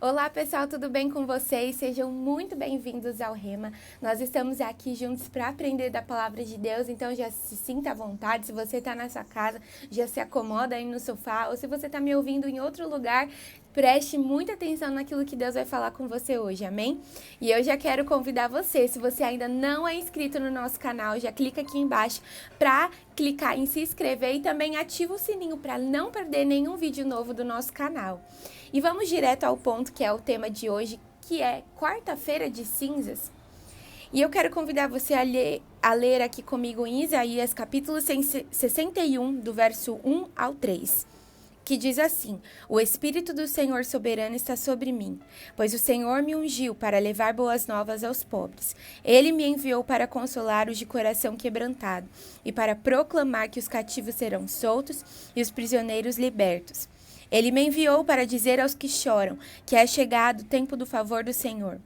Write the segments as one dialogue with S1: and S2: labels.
S1: Olá pessoal, tudo bem com vocês? Sejam muito bem-vindos ao Rema. Nós estamos aqui juntos para aprender da palavra de Deus, então já se sinta à vontade. Se você está na sua casa, já se acomoda aí no sofá, ou se você está me ouvindo em outro lugar, preste muita atenção naquilo que Deus vai falar com você hoje, amém? E eu já quero convidar você, se você ainda não é inscrito no nosso canal, já clica aqui embaixo para clicar em se inscrever e também ativa o sininho para não perder nenhum vídeo novo do nosso canal. E vamos direto ao ponto que é o tema de hoje, que é quarta-feira de cinzas. E eu quero convidar você a ler aqui comigo em Isaías capítulo 61, do verso 1 ao 3. Que diz assim: O Espírito do Senhor soberano está sobre mim, pois o Senhor me ungiu para levar boas novas aos pobres. Ele me enviou para consolar os de coração quebrantado e para proclamar que os cativos serão soltos e os prisioneiros libertos. Ele me enviou para dizer aos que choram que é chegado o tempo do favor do Senhor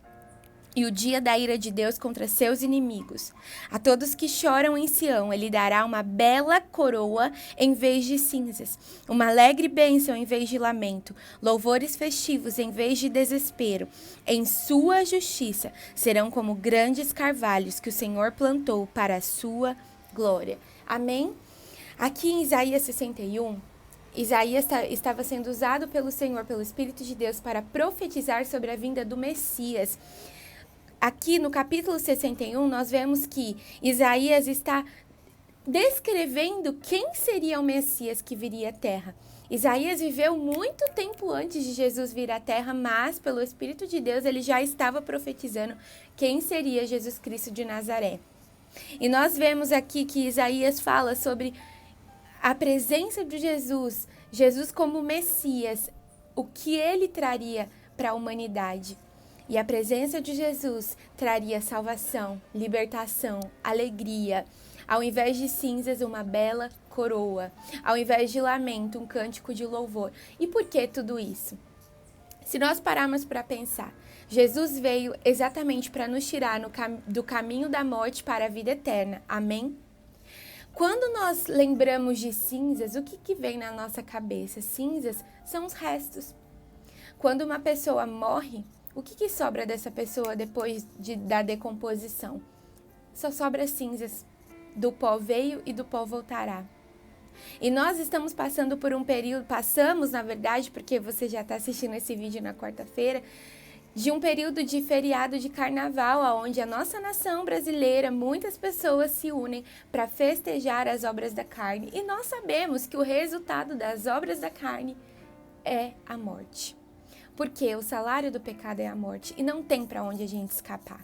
S1: e o dia da ira de Deus contra seus inimigos. A todos que choram em Sião, ele dará uma bela coroa em vez de cinzas, uma alegre bênção em vez de lamento, louvores festivos em vez de desespero. Em sua justiça serão como grandes carvalhos que o Senhor plantou para a sua glória. Amém? Aqui em Isaías 61, Isaías estava sendo usado pelo Senhor, pelo Espírito de Deus, para profetizar sobre a vinda do Messias. Aqui no capítulo 61, nós vemos que Isaías está descrevendo quem seria o Messias que viria à Terra. Isaías viveu muito tempo antes de Jesus vir à Terra, mas pelo Espírito de Deus ele já estava profetizando quem seria Jesus Cristo de Nazaré. E nós vemos aqui que Isaías fala sobre a presença de Jesus, Jesus como Messias, o que ele traria para a humanidade. E a presença de Jesus traria salvação, libertação, alegria. Ao invés de cinzas, uma bela coroa. Ao invés de lamento, um cântico de louvor. E por que tudo isso? Se nós pararmos para pensar, Jesus veio exatamente para nos tirar do caminho da morte para a vida eterna. Amém? Quando nós lembramos de cinzas, o que vem na nossa cabeça? Cinzas são os restos. Quando uma pessoa morre, o que sobra dessa pessoa depois da decomposição? Só sobra cinzas. Do pó veio e do pó voltará. E nós estamos passando por um período, na verdade, porque você já está assistindo esse vídeo na quarta-feira, de um período de feriado de carnaval, onde a nossa nação brasileira, muitas pessoas se unem para festejar as obras da carne. E nós sabemos que o resultado das obras da carne é a morte. Porque o salário do pecado é a morte e não tem para onde a gente escapar.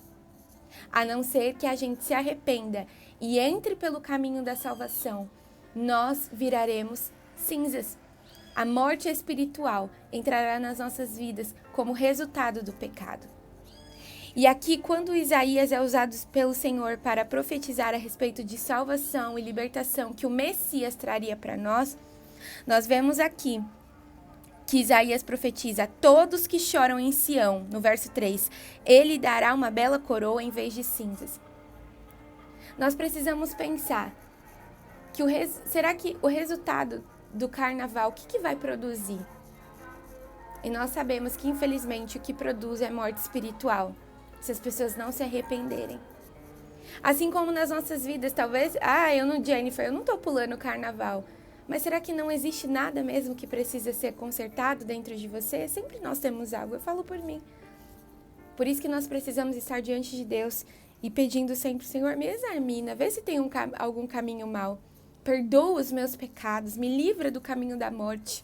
S1: A não ser que a gente se arrependa e entre pelo caminho da salvação, nós viraremos cinzas. A morte espiritual entrará nas nossas vidas como resultado do pecado. E aqui, quando Isaías é usado pelo Senhor para profetizar a respeito de salvação e libertação que o Messias traria para nós, nós vemos aqui que Isaías profetiza: todos que choram em Sião, no verso 3, ele dará uma bela coroa em vez de cinzas. Nós precisamos pensar que será que o resultado do carnaval, o que vai produzir? E nós sabemos que, infelizmente, o que produz é morte espiritual, se as pessoas não se arrependerem. Assim como nas nossas vidas, talvez, Jennifer, eu não estou pulando o carnaval, mas será que não existe nada mesmo que precisa ser consertado dentro de você? Sempre nós temos algo, eu falo por mim. Por isso que nós precisamos estar diante de Deus e pedindo sempre: Senhor, me examina, vê se tem algum caminho mau. Perdoa os meus pecados, me livra do caminho da morte.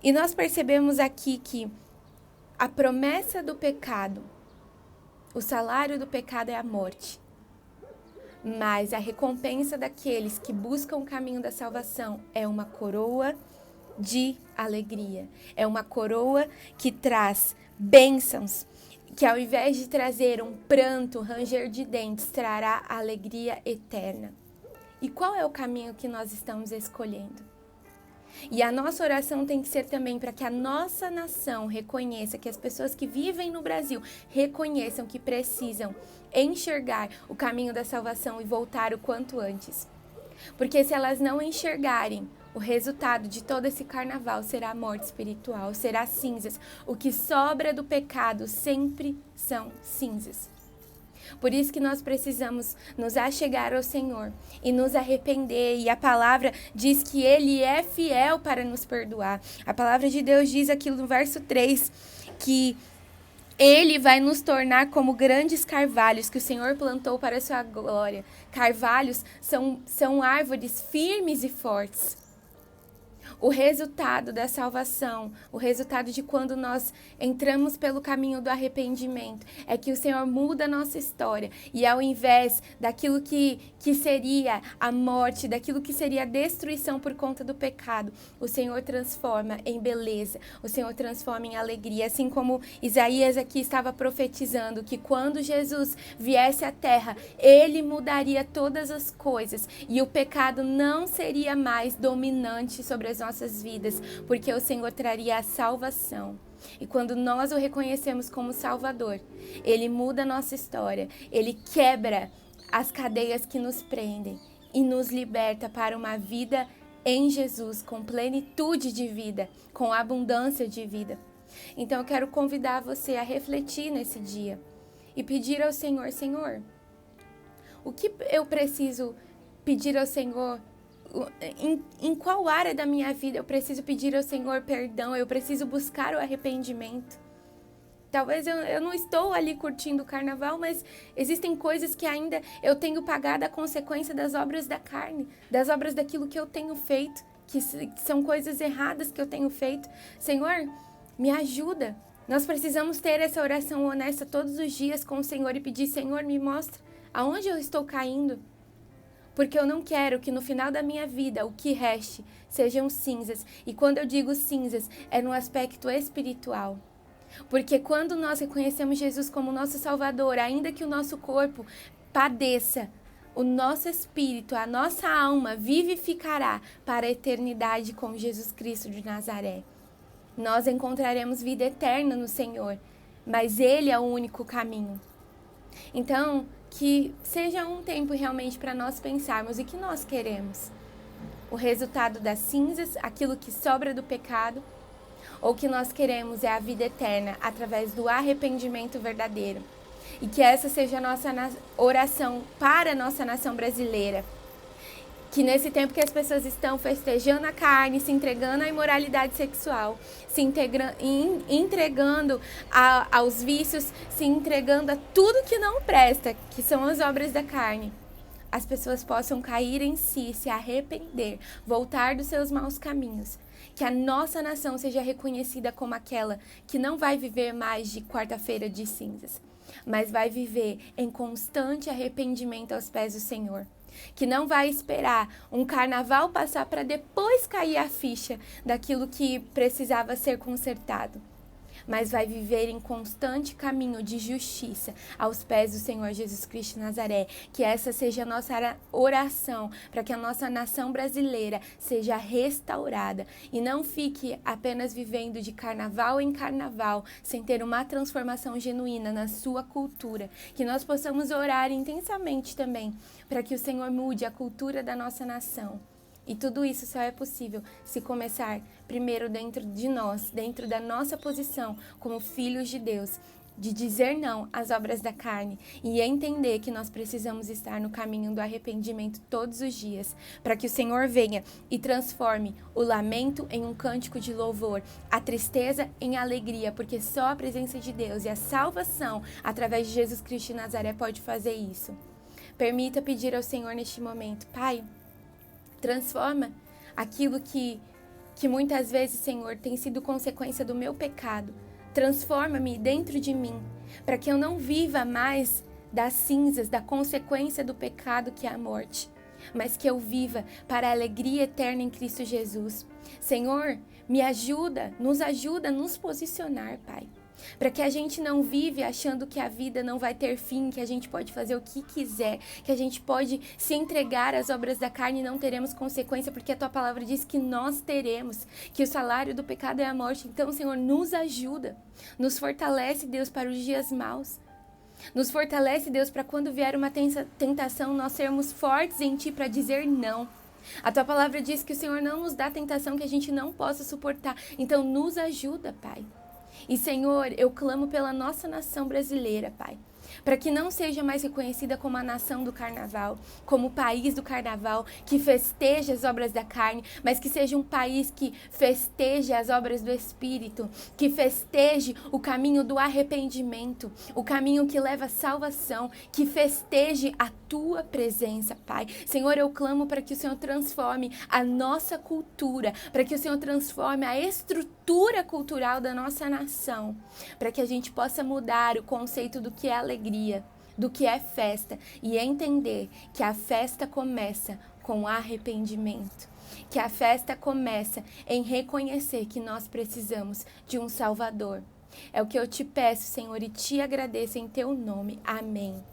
S1: E nós percebemos aqui que a promessa do pecado, o salário do pecado é a morte. Mas a recompensa daqueles que buscam o caminho da salvação é uma coroa de alegria. É uma coroa que traz bênçãos, que ao invés de trazer um pranto, ranger de dentes, trará alegria eterna. E qual é o caminho que nós estamos escolhendo? E a nossa oração tem que ser também para que a nossa nação reconheça, que as pessoas que vivem no Brasil reconheçam que precisam enxergar o caminho da salvação e voltar o quanto antes. Porque se elas não enxergarem O resultado de todo esse carnaval será a morte espiritual, será cinzas. O que sobra do pecado sempre são cinzas. Por isso que nós precisamos nos achegar ao Senhor e nos arrepender. E a palavra diz que Ele é fiel para nos perdoar. A palavra de Deus diz aqui no verso 3 que Ele vai nos tornar como grandes carvalhos que o Senhor plantou para a sua glória. Carvalhos são árvores firmes e fortes. O resultado da salvação, o resultado de quando nós entramos pelo caminho do arrependimento, é que o Senhor muda a nossa história. E ao invés daquilo que seria a morte, daquilo que seria a destruição por conta do pecado, o Senhor transforma em beleza, o Senhor transforma em alegria. Assim como Isaías aqui estava profetizando que quando Jesus viesse à terra, Ele mudaria todas as coisas e o pecado não seria mais dominante sobre as nossas vidas, porque o Senhor traria a salvação. E quando nós o reconhecemos como Salvador, Ele muda a nossa história, Ele quebra as cadeias que nos prendem e nos liberta para uma vida em Jesus, com plenitude de vida, com abundância de vida. Então eu quero convidar você a refletir nesse dia e pedir ao Senhor, Senhor, o que eu preciso pedir ao Senhor? Em qual área da minha vida eu preciso pedir ao Senhor perdão? Eu preciso buscar o arrependimento. Talvez eu não estou ali curtindo o carnaval, mas existem coisas que ainda eu tenho pagado a consequência das obras da carne, das obras daquilo que eu tenho feito, que são coisas erradas que eu tenho feito. Senhor, me ajuda. Nós precisamos ter essa oração honesta todos os dias com o Senhor e pedir, Senhor, me mostra aonde eu estou caindo. Porque eu não quero que no final da minha vida o que reste sejam cinzas. E quando eu digo cinzas, é no aspecto espiritual. Porque quando nós reconhecemos Jesus como nosso Salvador, ainda que o nosso corpo padeça, o nosso espírito, a nossa alma vivificará para a eternidade com Jesus Cristo de Nazaré. Nós encontraremos vida eterna no Senhor, mas Ele é o único caminho. Então, que seja um tempo realmente para nós pensarmos o que nós queremos. O resultado das cinzas, aquilo que sobra do pecado, ou o que nós queremos é a vida eterna através do arrependimento verdadeiro. E que essa seja a nossa oração para a nossa nação brasileira. Que nesse tempo que as pessoas estão festejando a carne, se entregando à imoralidade sexual, se entregando aos vícios, se entregando a tudo que não presta, que são as obras da carne, as pessoas possam cair em si, se arrepender, voltar dos seus maus caminhos. Que a nossa nação seja reconhecida como aquela que não vai viver mais de quarta-feira de cinzas, mas vai viver em constante arrependimento aos pés do Senhor. Que não vai esperar um carnaval passar para depois cair a ficha daquilo que precisava ser consertado, mas vai viver em constante caminho de justiça aos pés do Senhor Jesus Cristo de Nazaré. Que essa seja a nossa oração para que a nossa nação brasileira seja restaurada e não fique apenas vivendo de carnaval em carnaval, sem ter uma transformação genuína na sua cultura. Que nós possamos orar intensamente também para que o Senhor mude a cultura da nossa nação. E tudo isso só é possível se começar primeiro dentro de nós, dentro da nossa posição como filhos de Deus, de dizer não às obras da carne e entender que nós precisamos estar no caminho do arrependimento todos os dias, para que o Senhor venha e transforme o lamento em um cântico de louvor, a tristeza em alegria, porque só a presença de Deus e a salvação através de Jesus Cristo de Nazaré pode fazer isso. Permita pedir ao Senhor neste momento, Pai, transforma aquilo que muitas vezes, Senhor, tem sido consequência do meu pecado. Transforma-me dentro de mim, para que eu não viva mais das cinzas, da consequência do pecado que é a morte, mas que eu viva para a alegria eterna em Cristo Jesus. Senhor, me ajuda, nos ajuda a nos posicionar, Pai. Para que a gente não vive achando que a vida não vai ter fim, que a gente pode fazer o que quiser, que a gente pode se entregar às obras da carne e não teremos consequência, porque a Tua palavra diz que nós teremos, que o salário do pecado é a morte. Então, Senhor, nos ajuda, nos fortalece, Deus, para os dias maus. Nos fortalece, Deus, para quando vier uma tentação, nós sermos fortes em Ti para dizer não. A tua palavra diz que o Senhor não nos dá tentação que a gente não possa suportar. Então, nos ajuda, Pai. E, Senhor, eu clamo pela nossa nação brasileira, Pai, para que não seja mais reconhecida como a nação do carnaval, como o país do carnaval, que festeja as obras da carne, mas que seja um país que festeje as obras do Espírito, que festeje o caminho do arrependimento, o caminho que leva à salvação, que festeje a tua presença, Pai. Senhor, eu clamo para que o Senhor transforme a nossa cultura, para que o Senhor transforme a estrutura cultural da nossa nação, para que a gente possa mudar o conceito do que é alegria, do que é festa, e entender que a festa começa com arrependimento, que a festa começa em reconhecer que nós precisamos de um Salvador. É o que eu te peço, Senhor, e te agradeço em teu nome. Amém.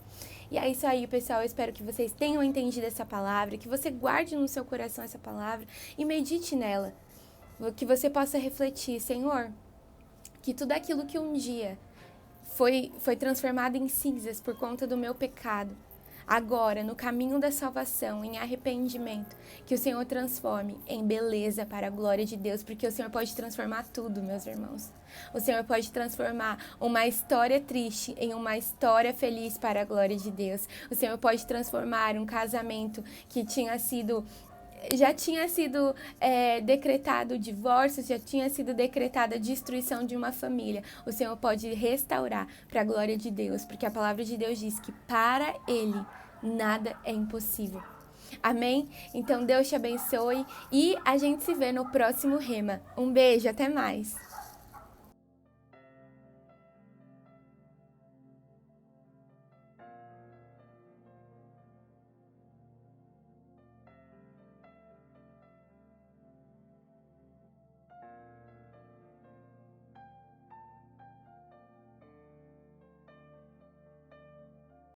S1: E é isso aí, pessoal. Eu espero que vocês tenham entendido essa palavra, que você guarde no seu coração essa palavra e medite nela. Que você possa refletir, Senhor, que tudo aquilo que um dia foi transformado em cinzas por conta do meu pecado, agora, no caminho da salvação, em arrependimento, que o Senhor transforme em beleza para a glória de Deus, porque o Senhor pode transformar tudo, meus irmãos. O Senhor pode transformar uma história triste em uma história feliz para a glória de Deus. O Senhor pode transformar um casamento que já tinha sido decretado o divórcio, já tinha sido decretada a destruição de uma família. O Senhor pode restaurar para a glória de Deus, porque a palavra de Deus diz que para Ele nada é impossível. Amém? Então Deus te abençoe e a gente se vê no próximo Rema. Um beijo, até mais!